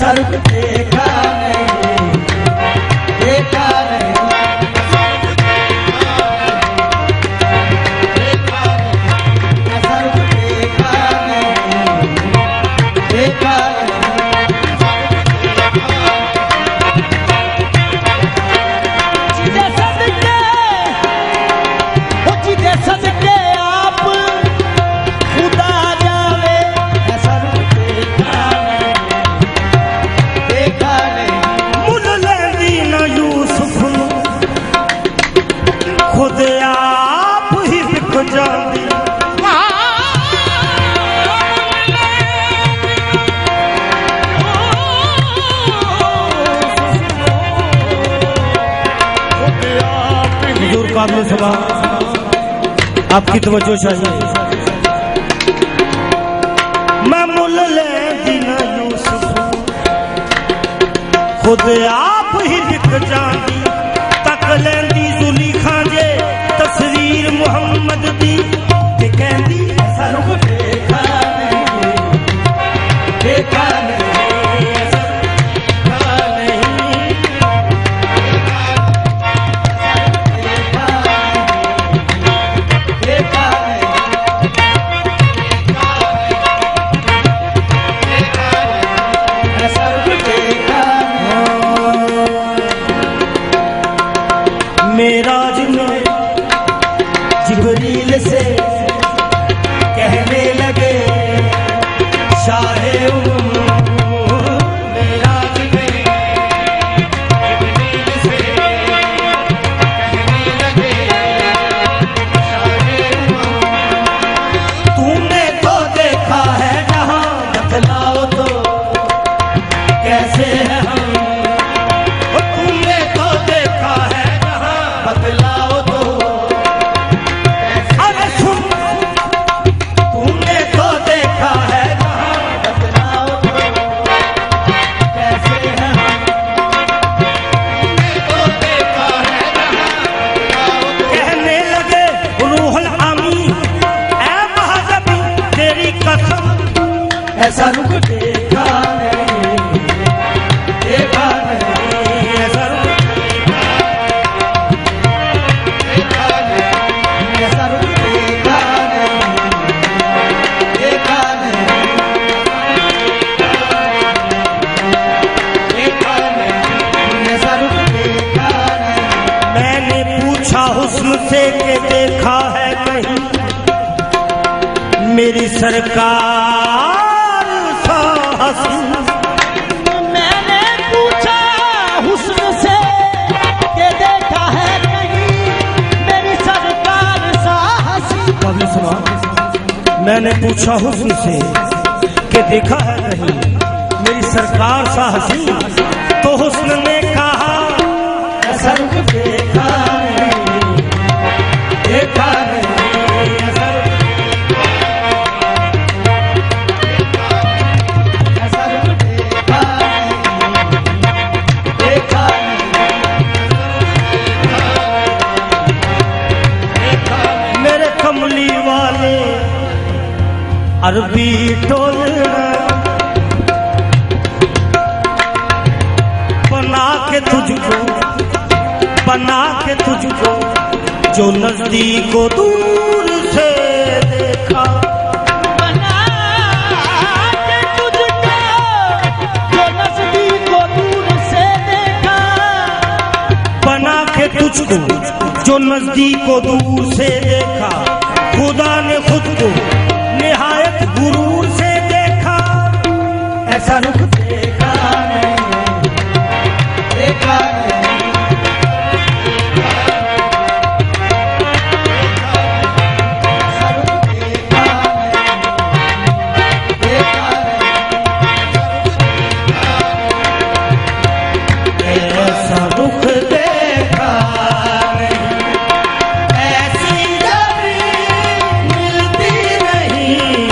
ऐसा रुख देखा नहीं, देखा नहीं, ऐसा रुख देखा नहीं, देखा काबिल सभा आपकी तवज्जो चाहिए। मैं मुल ले दिन यूसुफ खुद आप ही दिख जानी, तक लेंदी जुलीखा जे तस्वीर मुहम्मद दी, ते कहंदी ऐसा रुख देखा नहीं, देखा नहीं, मेराज में जिब्रील से कहने लगे शाहे मेराज में जिब्रील से कहने लगे शाहे तूने तो देखा है जहां, बतलाओ तो कैसे है हम, तूने तो देखा है बतलाओ तो, अरे सुन तूने तो देखा है जहां, बतलाओ तो कैसे है हम, तूने तो देखा है जहां, कहने लगे रूहुल अमीन ऐ महजब तेरी कसम, ऐसा रुख देखा नहीं, देखा नहीं, ऐसा रुख हुस्न से के देखा है कहीं मेरी सरकार सा हसीन, मैंने पूछा हुस्न से के देखा है कहीं मेरी सरकार सा हसीन, कभी सुना, मैंने पूछा हुस्न से के देखा है कहीं मेरी सरकार सा हसीन, तो हुस्न ने कहा ऐसा रुख देखा देखा नहीं, ऐसा रुख देखा नहीं, देखा नहीं, मेरे कमली वाले अरबी टोलना बना के तुझको, बना के तुझको जो नजदीक को दूर से देखा, बना के तुझको जो नजदीक को दूर से देखा, बना के तुझको जो नजदीक को दूर से देखा, खुदा ने खुद को निहायत गुरूर से देखा, ऐसा रुख देखा नहीं, देखा नहीं, ऐसी जब मिलती नहीं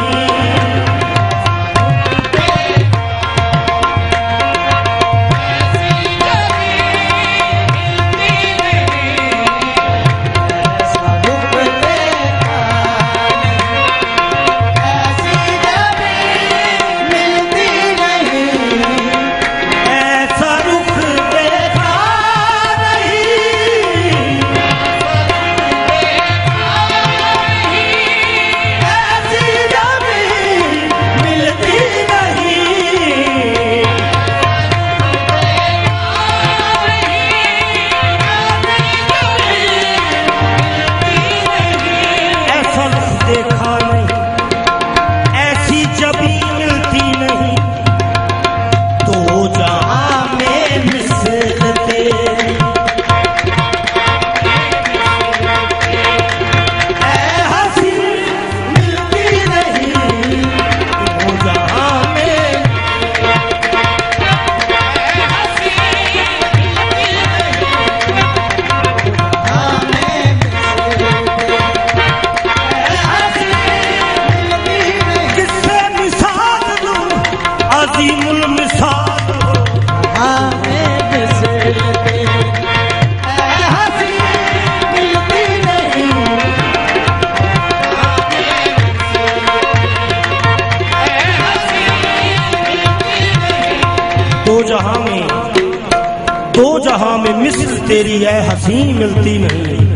जहां में मिस्र तेरी है हंसी मिलती नहीं।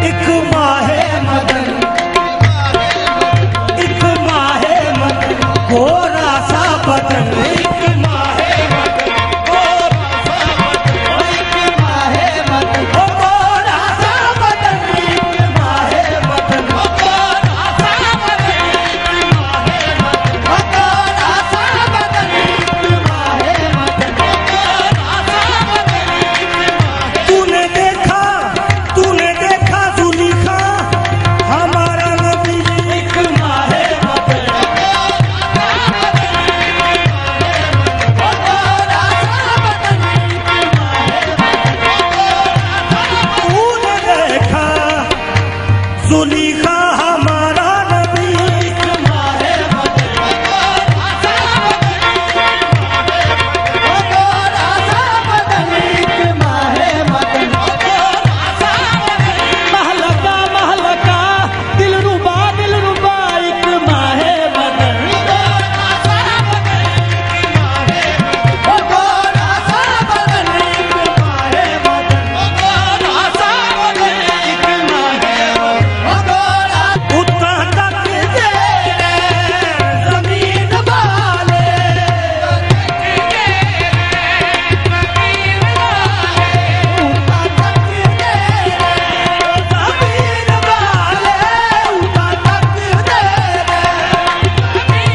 एक माहे मदन, एक माहे मदन गोरा सा बदन, एक माहे मदन गोरा सा बदन, एक माहे मदन गोरा सा बदन, एक माहे मदन गोरा सा बदन, एक माहे मदन गोरा सा बदन, एक माहे मदन गोरा सा बदन। तूने देखा जुलीखा हमारा नबी, एक माहे मदन तूने देखा जुलीखा हमारा नबी, एक माहे महलका महलका दिलरुबा दिलरुबा एक माहे मदन उतना तक दे जमीन वाले, जमीन वाले उतना तक दे जमीन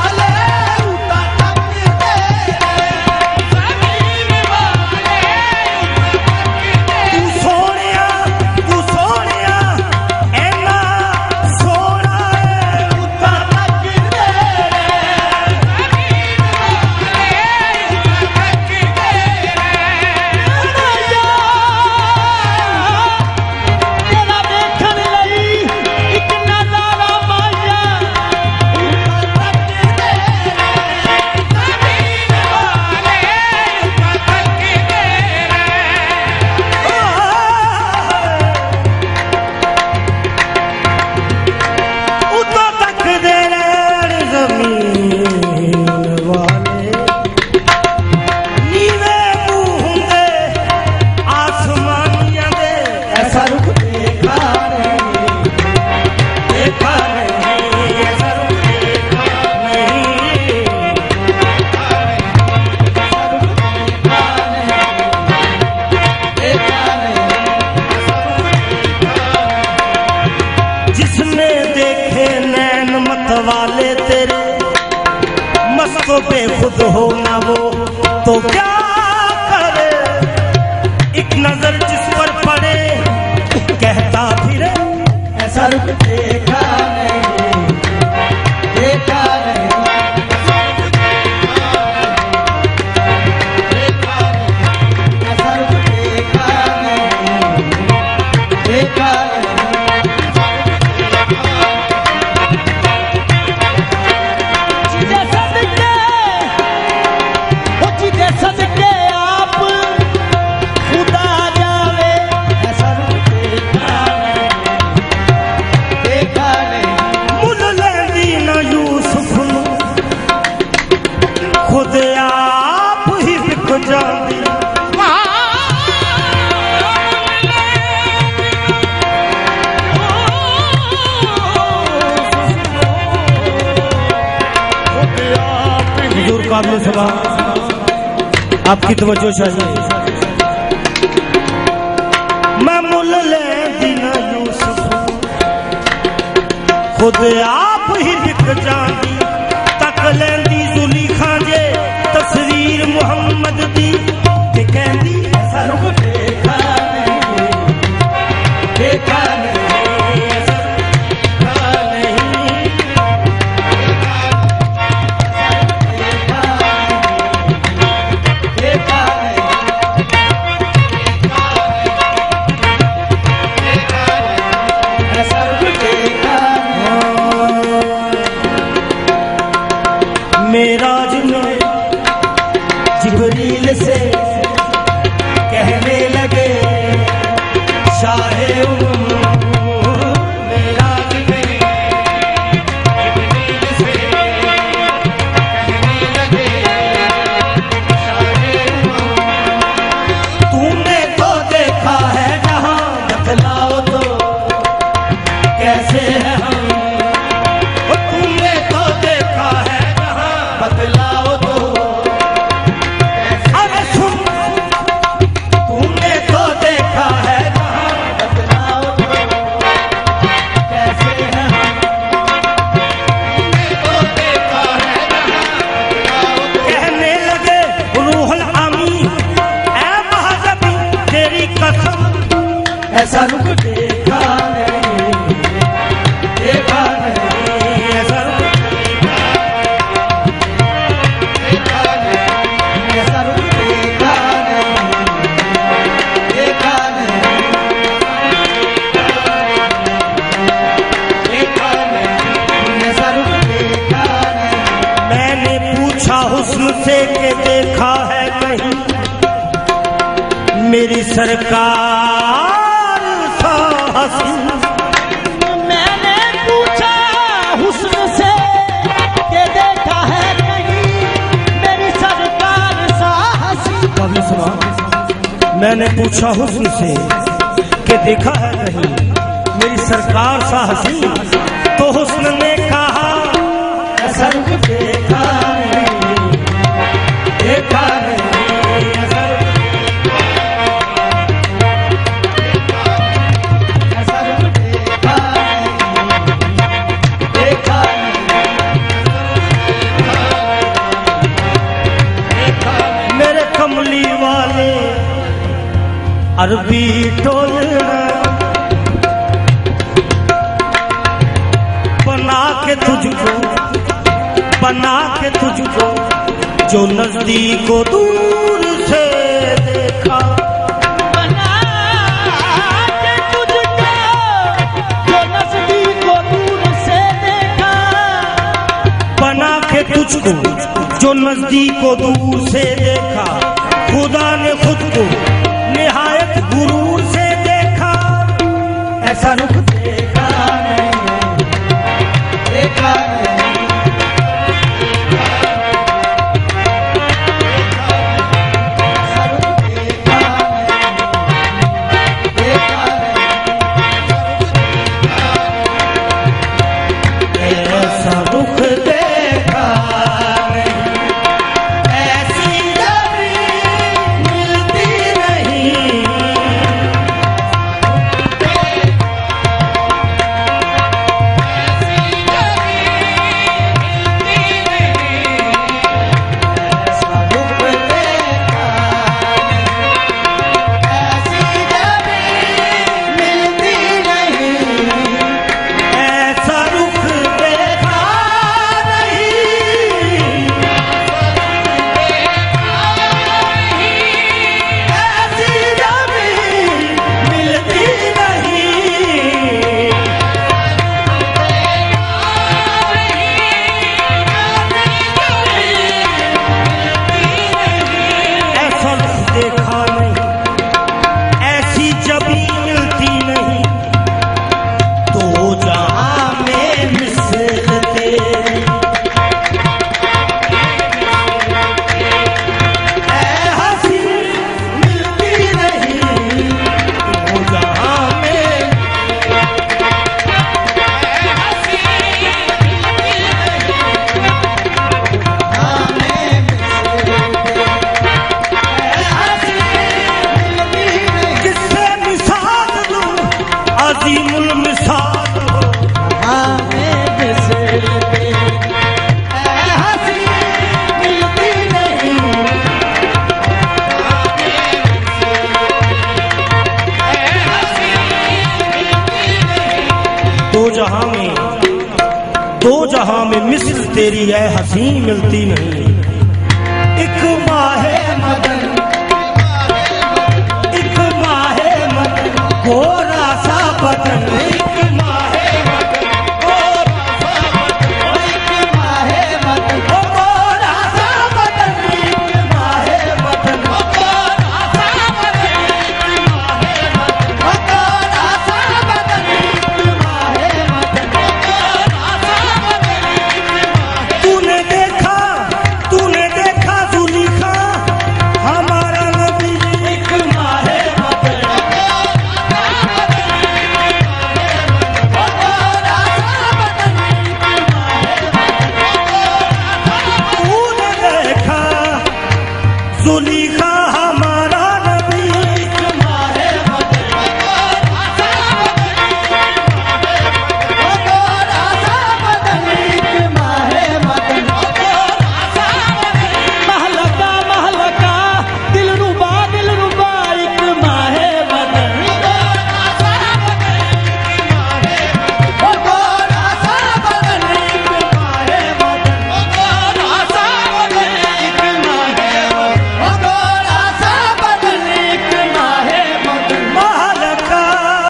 वाले उतना तक दे। तू सोनिया ऐना सोना है उतना तक दे। तेरा देखन लई एक नजारा माया उतना तक दे रे जमीन वाले, नीवे मुंह हुंदे आसमानियां दे, ऐसा रुख देखा नहीं, ऐसा रुख देखा नहीं। जिसने देखे नैन मत वाले तेरे, मस्तो बेखुद हो ना वो तो क्या करे। एक नजर जिस पर पड़े कहता फिरे, ऐसा रुख देखा नहीं, देखा नहीं। ऐसा रुख देखा नहीं, देखा नहीं। जिदे सदके वो जिदे सदके आप खुदा जावे ऐसा रुख देखा नहीं। मुल लेंदी न यूसुफ नू खुद आप ही विक जांदी, हुजूर काबिल सभा आपकी तवज्जो चाहिए। मैं मुल लेंदी न यूसुफ खुद आप ही विक जांदी, तक लेंदी जुलीखा जे तस्वीर मुहम्मद दी, ते कहंदी ऐसा रुख देखा नहीं, देखा नहीं, ऐसा देखा नहीं। देखा नहीं, ऐसा रुख देखा नहीं। मेराज में जिब्रील से कहने लगे शाहे मेराज में जिब्रील से ऐसा रुख देखा नहीं, देखा नहीं, ऐसा रुख देखा नहीं, ऐसा रुख देखा नहीं, देखा नहीं, देखा नहीं, ऐसा रुख देखा नहीं। मैंने पूछा हुस्न से कि देखा है कहीं मेरी सरकार सा हसीन। मैंने पूछा हुस्न से कि देखा है कहीं मेरी सरकार सा हसीन। कभी सुना? मैंने पूछा हुस्न से कि देखा है कहीं मेरी सरकार सा हसीन, तो हुस्न ने कहा ऐसा रुख देखा नहीं, देखा नहीं, ऐसा रुख देखा नहीं, देखा नहीं। मेरे कमली वाले अरबी टोलना बना के तुझको, बना के तुझको जो नजदीक को दूर से देखा, बना के तुझको जो नजदीक को दूर से देखा, बना के तुझको जो नजदीक को दूर से देखा, खुदा ने खुद को निहायत गुरूर से देखा। ऐसा रुख देखा नहीं, देखा नहीं, ऐसा रुख देखा नहीं, देखा नहीं, ऐसा रुख देखा नहीं, ऐसी जबी मिलती नहीं, ऐसा रुख देखा नहीं, ऐसी जबी मिलती नहीं। ऐसा रुख देखा नहीं, ऐसी जबी मिलती नहीं। ऐसा रुख देखा नहीं, ऐसी जबी मिलती नहीं, तो जहां में मिसल तेरी ऐ हंसी मिलती नहीं, तो जहां में किससे मिसाल दूं अजीमुल मिसाल हो। दो जहां में मिस्र तेरी है हंसी मिलती नहीं। एक माहे मदन